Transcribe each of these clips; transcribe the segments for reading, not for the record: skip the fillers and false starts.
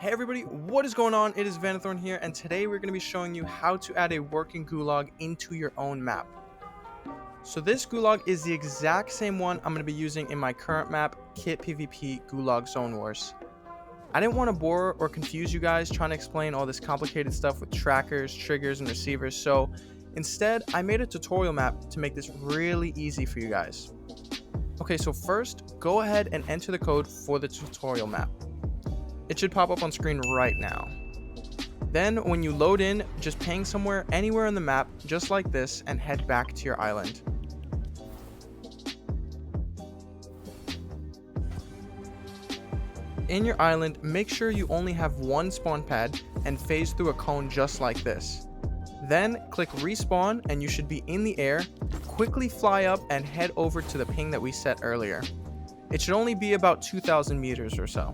Hey everybody, what is going on? It is Vanothorn here, and today we're going to be showing you how to add a working gulag into your own map. So this gulag is the exact same one I'm going to be using in my current map, Kit PvP Gulag Zone Wars. I didn't want to bore or confuse you guys trying to explain all this complicated stuff with trackers, triggers, and receivers, so instead I made a tutorial map to make this really easy for you guys. Okay, so first, go ahead and enter the code for the tutorial map. It should pop up on screen right now. Then when you load in, just ping somewhere anywhere on the map just like this and head back to your island. In your island, make sure you only have one spawn pad and phase through a cone just like this. Then click respawn and you should be in the air. Quickly fly up and head over to the ping that we set earlier. It should only be about 2,000 meters or so.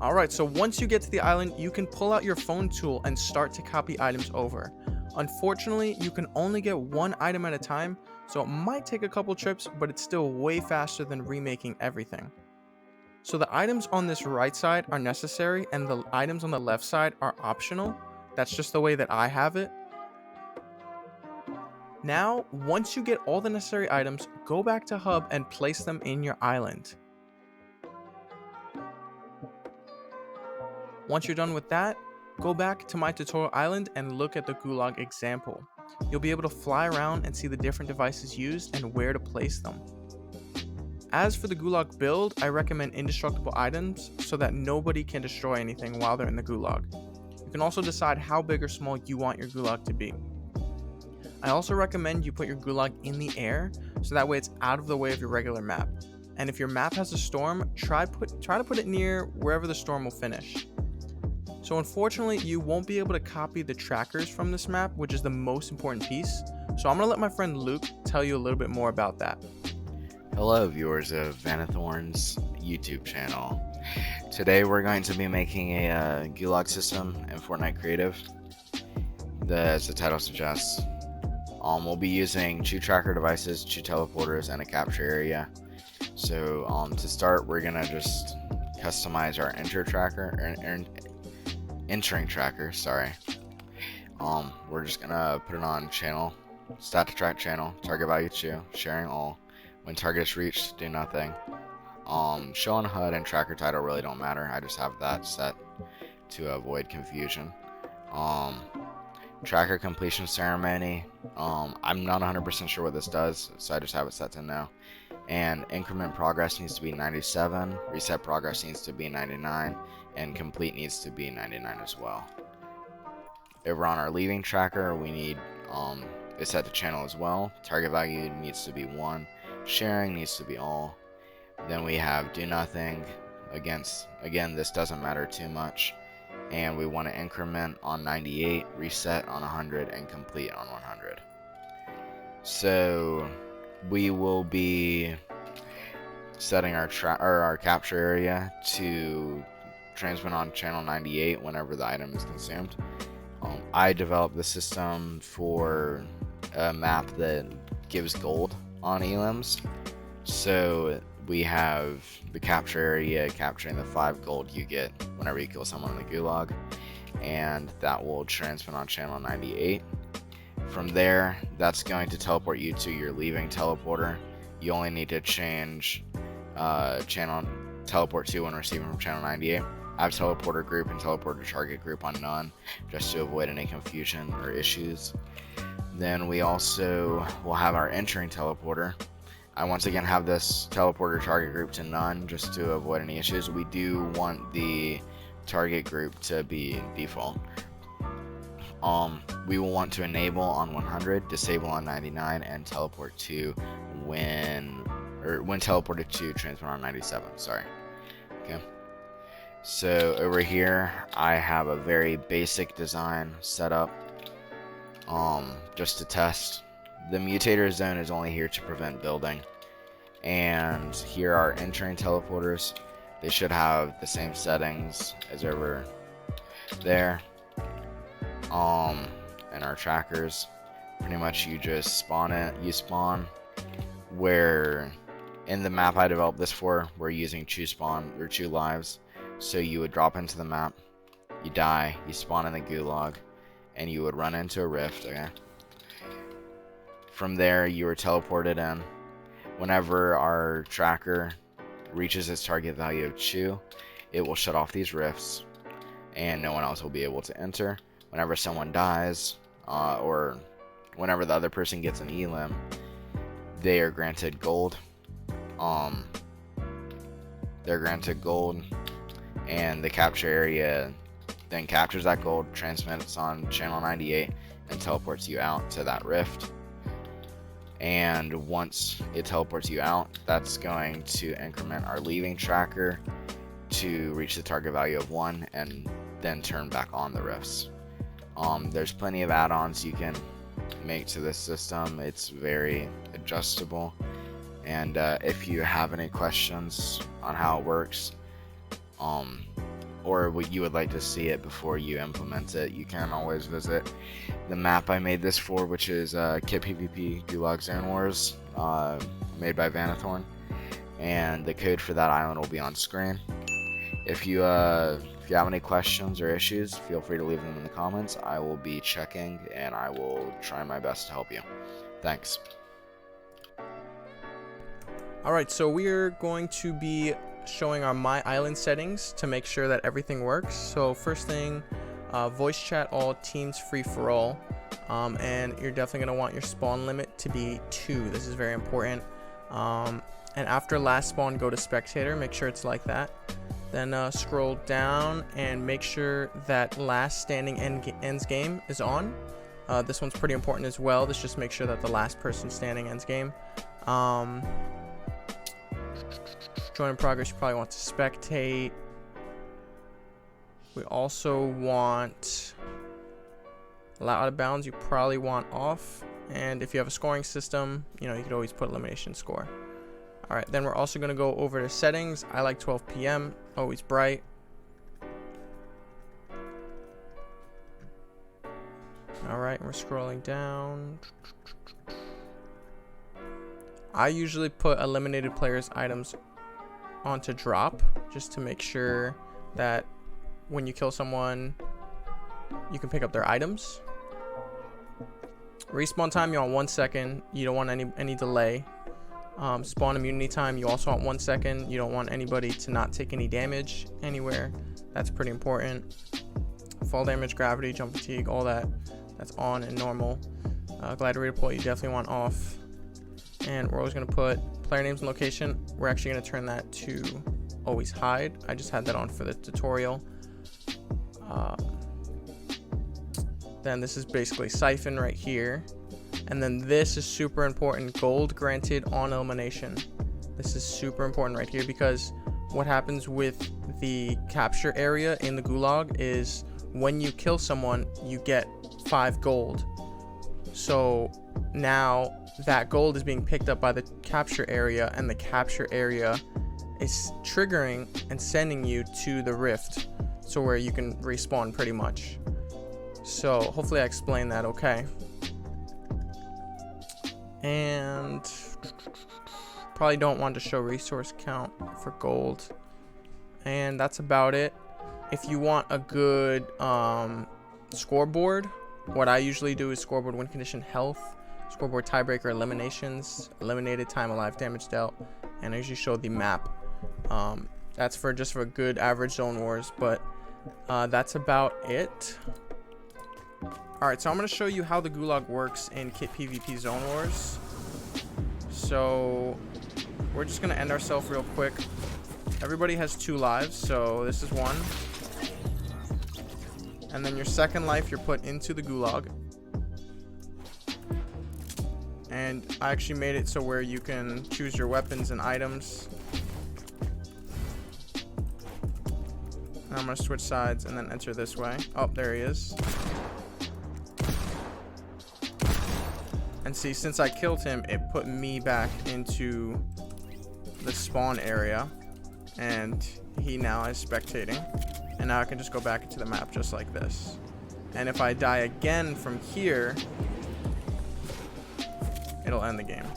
Alright, so once you get to the island, you can pull out your phone tool and start to copy items over. Unfortunately, you can only get one item at a time, so it might take a couple trips, but it's still way faster than remaking everything. So the items on this right side are necessary, and the items on the left side are optional. That's just the way that I have it. Now, once you get all the necessary items, go back to Hub and place them in your island. Once you're done with that, go back to my tutorial island and look at the gulag example. You'll be able to fly around and see the different devices used and where to place them. As for the gulag build, I recommend indestructible items so that nobody can destroy anything while they're in the gulag. You can also decide how big or small you want your gulag to be. I also recommend you put your gulag in the air so that way it's out of the way of your regular map. And if your map has a storm, try to put it near wherever the storm will finish. So unfortunately, you won't be able to copy the trackers from this map, which is the most important piece. So I'm going to let my friend Luke tell you a little bit more about that. Hello viewers of Vanothorn's YouTube channel. Today we're going to be making a Gulag system in Fortnite Creative. As the title suggests, we'll be using 2 tracker devices, 2 teleporters, and a capture area. So to start, we're going to just customize our entering tracker, we're just gonna put it on channel, stat to track channel, target value 2, sharing all. When target is reached, do nothing. Show on HUD and tracker title really don't matter. I just have that set to avoid confusion. Tracker completion ceremony. I'm not 100% sure what this does, so I just have it set to no. And increment progress needs to be 97, reset progress needs to be 99, and complete needs to be 99 as well. Over on our leaving tracker, we need it's set to channel as well. Target value needs to be 1, sharing needs to be all. Then we have do nothing. Again, this doesn't matter too much. And we want to increment on 98, reset on 100, and complete on 100. So we will be setting our capture area to transmit on channel 98 whenever the item is consumed. I developed the system for a map that gives gold on elims. So we have the capture area capturing the 5 gold you get whenever you kill someone in the gulag, and that will transmit on channel 98. From there, that's going to teleport you to your leaving teleporter. You only need to change channel teleport to when receiving from channel 98. I have teleporter group and teleporter target group on none, just to avoid any confusion or issues. Then we also will have our entering teleporter. I once again have this teleporter target group to none, just to avoid any issues. We do want the target group to be default. We will want to enable on 100, disable on 99, and teleport to when teleported to transmit on 97. Sorry. Okay. So over here, I have a very basic design set up, just to test. The mutator zone is only here to prevent building, and here are entering teleporters. They should have the same settings as over there. And our trackers, pretty much you just spawn it. You spawn where in the map I developed this for, we're using choose spawn or choose lives. So you would drop into the map, you die, you spawn in the gulag, and you would run into a rift. Okay. From there, you were teleported in. Whenever our tracker reaches its target value of chew, it will shut off these rifts, and no one else will be able to enter. Whenever someone dies, or whenever the other person gets an elim, they are granted gold. They're granted gold, and the capture area then captures that gold, transmits on channel 98, and teleports you out to that rift. And once it teleports you out, that's going to increment our leaving tracker to reach the target value of 1 and then turn back on the rifts. There's plenty of add-ons you can make to this system. It's very adjustable, and if you have any questions on how it works, or what you would like to see it before you implement it, you can always visit the map I made this for, which is Kit PvP Gulag Zone Wars, made by Vanothorn, and the code for that island will be on screen. If you have any questions or issues, feel free to leave them in the comments. I will be checking, and I will try my best to help you. Thanks. Alright, so we're going to be showing our My Island settings to make sure that everything works. So first thing, voice chat all, teams free for all, and you're definitely going to want your spawn limit to be 2. This is very important. And after last spawn, go to spectator, make sure it's like that. Then scroll down and make sure that last standing ends game is on. This one's pretty important as well. This just makes sure that the last person standing ends game. Join in progress, you probably want to spectate. We also want allow out of bounds, you probably want off. And if you have a scoring system, you know, you could always put elimination score. Alright, then we're also going to go over to settings. I like 12 p.m., always bright. Alright, we're scrolling down. I usually put eliminated players' items onto drop, just to make sure that when you kill someone, you can pick up their items. Respawn time, you want 1 second. You don't want any delay. Spawn immunity time, you also want 1 second. You don't want anybody to not take any damage anywhere. That's pretty important. Fall damage, gravity, jump fatigue, all that, that's on and normal. Glider rate pull, you definitely want off. And we're always going to put player names and location. We're actually going to turn that to always hide. I just had that on for the tutorial. Then this is basically siphon right here. And then this is super important, gold granted on elimination. This is super important right here, because what happens with the capture area in the gulag is when you kill someone, you get 5 gold. So now that gold is being picked up by the capture area, and the capture area is triggering and sending you to the rift, so where you can respawn pretty much. So hopefully I explained that okay. And probably don't want to show resource count for gold, and that's about it. If you want a good scoreboard, what I usually do is scoreboard win condition, health, scoreboard tiebreaker, eliminations, eliminated, time alive, damage dealt, and I usually show the map. That's for just for good average zone wars, but that's about it. Alright, so I'm going to show you how the gulag works in Kit PvP Zone Wars. So we're just going to end ourselves real quick. Everybody has 2 lives, so this is 1. And then your second life you're put into the gulag. And I actually made it so where you can choose your weapons and items. And I'm going to switch sides and then enter this way. Oh, there he is. And see, since I killed him, it put me back into the spawn area, and he now is spectating, and now I can just go back into the map just like this. And if I die again from here, it'll end the game.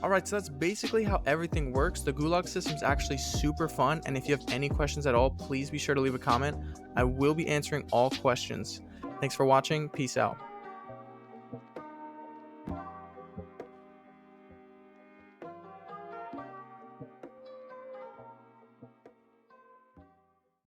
Alright, so that's basically how everything works. The Gulag system is actually super fun, and if you have any questions at all, please be sure to leave a comment. I will be answering all questions. Thanks for watching. Peace out.